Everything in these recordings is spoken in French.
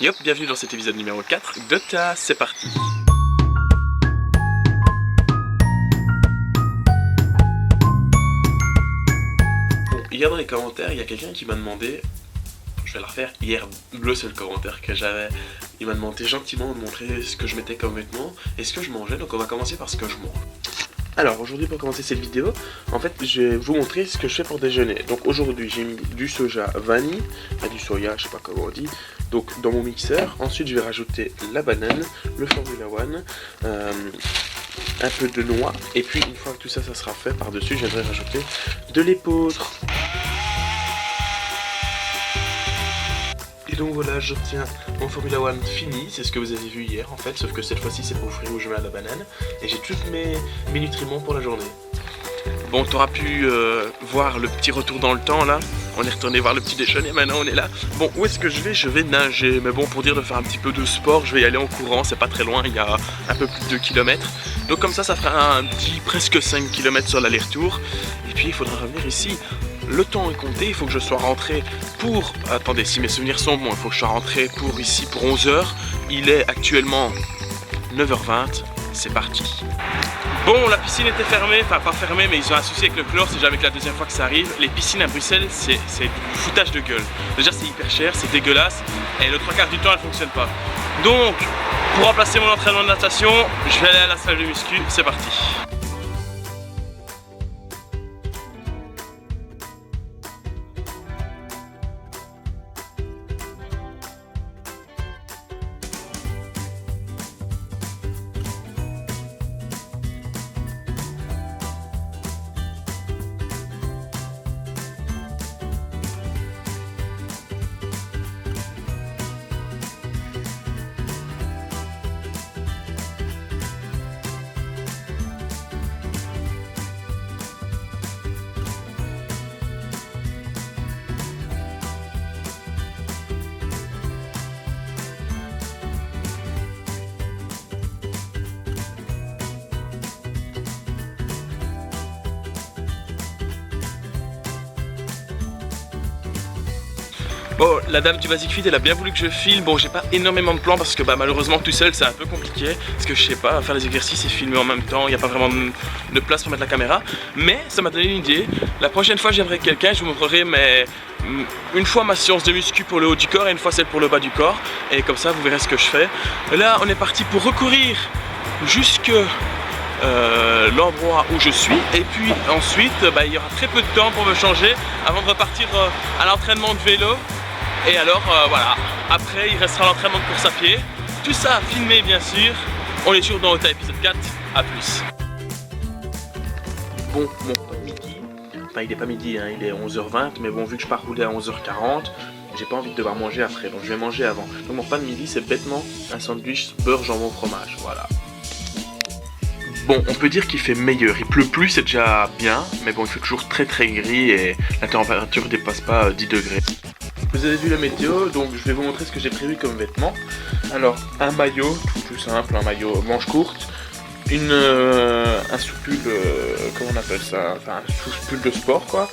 Yop, bienvenue dans cet épisode numéro 4 de Ta, c'est parti. Bon, hier dans les commentaires, il y a quelqu'un qui m'a demandé, je vais la refaire, hier, le seul commentaire que j'avais, il m'a demandé gentiment de montrer ce que je mettais comme vêtements et ce que je mangeais, donc on va commencer par ce que je mange. Alors aujourd'hui pour commencer cette vidéo, en fait je vais vous montrer ce que je fais pour déjeuner. Donc aujourd'hui j'ai mis du soja vanille, du soya, je sais pas comment on dit, donc dans mon mixeur. Ensuite je vais rajouter la banane, le Formula One, un peu de noix, et puis une fois que tout ça sera fait par dessus, je viendrai rajouter de l'épeautre. Et donc voilà, j'obtiens mon Formula One fini, c'est ce que vous avez vu hier en fait, sauf que cette fois-ci c'est pour fruits où je mets la banane, et j'ai tous mes nutriments pour la journée. Bon, t'auras pu voir le petit retour dans le temps là, on est retourné voir le petit déjeuner, maintenant on est là. Bon, où est-ce que je vais? Je vais nager, mais bon, pour dire de faire un petit peu de sport, je vais y aller en courant, c'est pas très loin, il y a un peu plus de 2 km. Donc comme ça fera un petit presque 5 km sur l'aller-retour, et puis il faudra revenir ici. Le temps est compté, il faut que je sois rentré pour... Attendez, si mes souvenirs sont bons, il faut que je sois rentré pour ici pour 11h. Il est actuellement 9h20, c'est parti. Bon, la piscine était fermée, enfin pas fermée, mais ils ont un souci avec le chlore, c'est jamais que la deuxième fois que ça arrive. Les piscines à Bruxelles, c'est du foutage de gueule. Déjà c'est hyper cher, c'est dégueulasse, et le 3/4 du temps elle fonctionne pas. Donc, pour remplacer mon entraînement de natation, je vais aller à la salle de muscu, c'est parti. Bon, la dame du Basic Fit elle a bien voulu que je filme. Bon, j'ai pas énormément de plans parce que malheureusement tout seul c'est un peu compliqué. Parce que je sais pas, faire les exercices et filmer en même temps, il n'y a pas vraiment de place pour mettre la caméra. Mais ça m'a donné une idée. La prochaine fois j'aimerais quelqu'un, je vous montrerai une fois ma séance de muscu pour le haut du corps et une fois celle pour le bas du corps. Et comme ça vous verrez ce que je fais. Là on est parti pour recourir jusque l'endroit où je suis, et puis ensuite il y aura très peu de temps pour me changer avant de repartir à l'entraînement de vélo. Et alors voilà, après il restera l'entraînement de course à pied. Tout ça filmé bien sûr. On est toujours dans Ota épisode 4, à plus. Bon, mon midi, enfin il n'est pas midi, hein, il est 11h20, mais bon vu que je pars rouler à 11h40, j'ai pas envie de devoir manger après, donc je vais manger avant. Donc mon repas de midi c'est bêtement un sandwich beurre jambon fromage, voilà. Bon, on peut dire qu'il fait meilleur, il pleut plus, c'est déjà bien, mais bon il fait toujours très gris et la température dépasse pas 10 degrés. Vous avez vu la météo, donc je vais vous montrer ce que j'ai prévu comme vêtements. Alors, un maillot, tout simple, un maillot manche courte, un sous-pull, comment on appelle ça, enfin un sous-pull de sport quoi,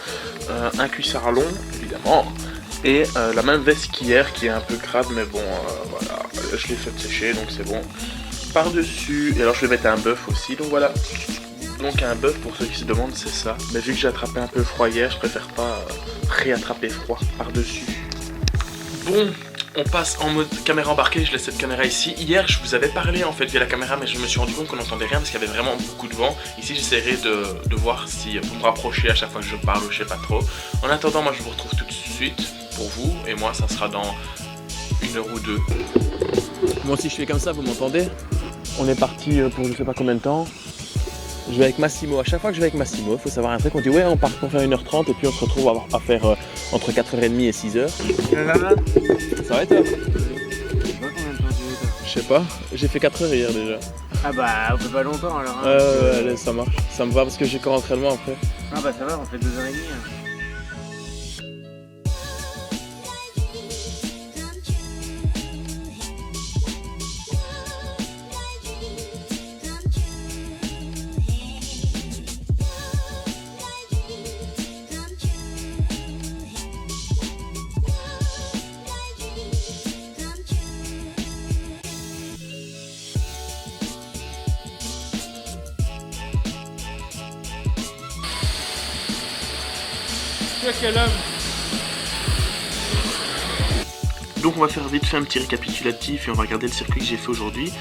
un cuissard long, évidemment, et la même veste qu'hier qui est un peu crade, mais bon, voilà, je l'ai fait sécher, donc c'est bon. Par-dessus, et alors je vais mettre un bœuf aussi, donc voilà. Donc un bœuf, pour ceux qui se demandent, c'est ça. Mais vu que j'ai attrapé un peu froid hier, je préfère pas réattraper froid par-dessus. Bon, on passe en mode caméra embarquée, je laisse cette caméra ici. Hier, je vous avais parlé en fait via la caméra, mais je me suis rendu compte qu'on n'entendait rien parce qu'il y avait vraiment beaucoup de vent. Ici, j'essaierai de voir si vous me rapprochez à chaque fois que je parle ou je sais pas trop. En attendant, moi je vous retrouve tout de suite pour vous, et moi ça sera dans 1 heure ou 2. Moi si je fais comme ça, vous m'entendez? On est parti pour je sais pas combien de temps. Je vais avec Massimo, à chaque fois que je vais avec Massimo, il faut savoir un truc, on dit ouais on part pour faire 1h30 et puis on se retrouve à faire entre 4h30 et 6h. Ça va et toi? Je sais pas, j'ai fait 4h hier déjà. Ah bah on fait pas longtemps alors hein. Allez, ça marche, ça me va parce que j'ai qu'un entraînement après. Ah bah ça va, on fait 2h30 hein. ça quel homme. Donc on va faire vite fait un petit récapitulatif et on va regarder le circuit que j'ai fait aujourd'hui.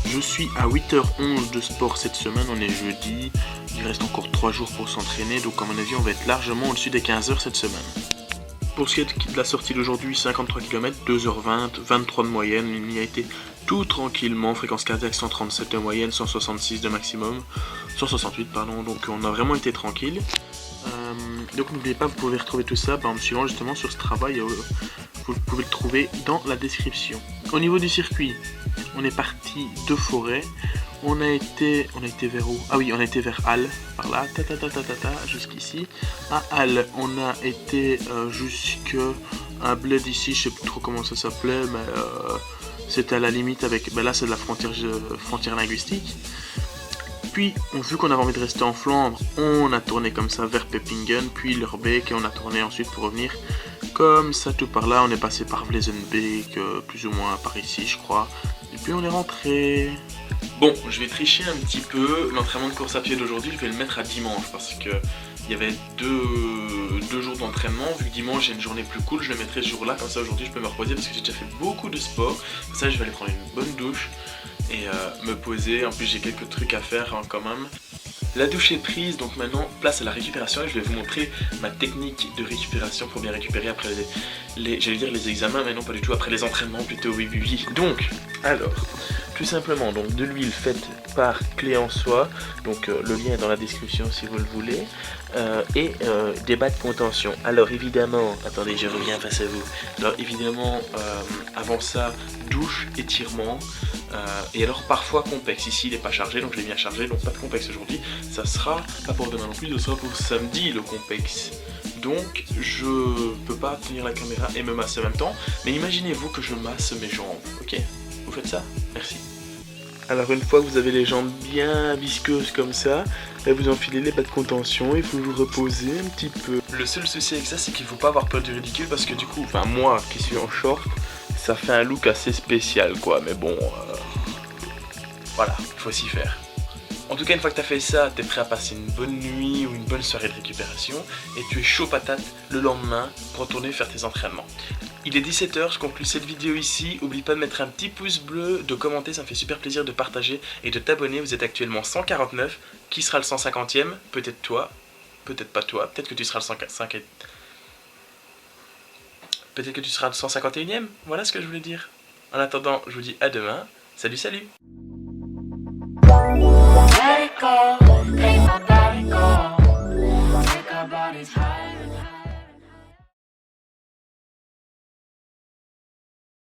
Je suis à 8h11 de sport cette semaine, on est jeudi, il reste encore 3 jours pour s'entraîner, donc à mon avis on va être largement au-dessus des 15h cette semaine. Pour ce qui est de la sortie d'aujourd'hui, 53 km, 2h20, 23 de moyenne, il y a été tout tranquillement, fréquence cardiaque 137 de moyenne, 166 de maximum, 168 pardon, donc on a vraiment été tranquille. Donc n'oubliez pas, vous pouvez retrouver tout ça en me suivant justement sur Strava, vous pouvez le trouver dans la description. Au niveau du circuit, on est parti de Forêt, on a été vers où? Ah oui, on a été vers Halle, par là, jusqu'ici. À Halle, on a été jusqu'à Bled ici, je sais plus trop comment ça s'appelait, mais c'était à la limite avec, là c'est de la frontière linguistique. Puis, vu qu'on avait envie de rester en Flandre, on a tourné comme ça vers Pepingen, puis Lurbeek, et on a tourné ensuite pour revenir comme ça tout par là. On est passé par Vlezenbeek, plus ou moins par ici je crois, et puis on est rentré. Bon, je vais tricher un petit peu, l'entraînement de course à pied d'aujourd'hui, je vais le mettre à dimanche, parce que il y avait deux jours d'entraînement. Vu que dimanche j'ai une journée plus cool, je le mettrai ce jour-là, comme ça aujourd'hui je peux me reposer, parce que j'ai déjà fait beaucoup de sport. Comme ça je vais aller prendre une bonne douche et me poser. En plus j'ai quelques trucs à faire quand même. La douche est prise, donc maintenant place à la récupération et je vais vous montrer ma technique de récupération pour bien récupérer après j'allais dire les examens, mais non pas du tout, après les entraînements plutôt, oui. Donc, alors, tout simplement, donc de l'huile faite par Clé en Soie, donc le lien est dans la description si vous le voulez, et des bas de contention. Alors évidemment, attendez, je reviens face à vous. Alors évidemment, avant ça, douche, étirement, et alors parfois complexe. Ici il n'est pas chargé, donc je l'ai bien chargé, donc pas de complexe aujourd'hui. Ça sera pas pour demain non plus, ce sera pour samedi le complexe. Donc je peux pas tenir la caméra et me masser en même temps, mais imaginez-vous que je masse mes jambes, ok? Vous faites ça? Merci. Alors une fois que vous avez les jambes bien visqueuses comme ça, vous enfilez les bas de contention et vous vous reposez un petit peu. Le seul souci avec ça, c'est qu'il faut pas avoir peur du ridicule, parce que du coup, enfin moi qui suis en short, ça fait un look assez spécial quoi, mais bon, voilà, il faut s'y faire. En tout cas, une fois que tu as fait ça, tu es prêt à passer une bonne nuit ou une bonne soirée de récupération et tu es chaud patate le lendemain pour retourner faire tes entraînements. Il est 17h, je conclue cette vidéo ici. N'oublie pas de mettre un petit pouce bleu, de commenter, ça me fait super plaisir de partager et de t'abonner. Vous êtes actuellement 149. Qui sera le 150e? Peut-être toi, peut-être pas toi, peut-être que tu seras le 105. Peut-être que tu seras le 151e. Voilà ce que je voulais dire. En attendant, je vous dis à demain. Salut, salut. Let it go.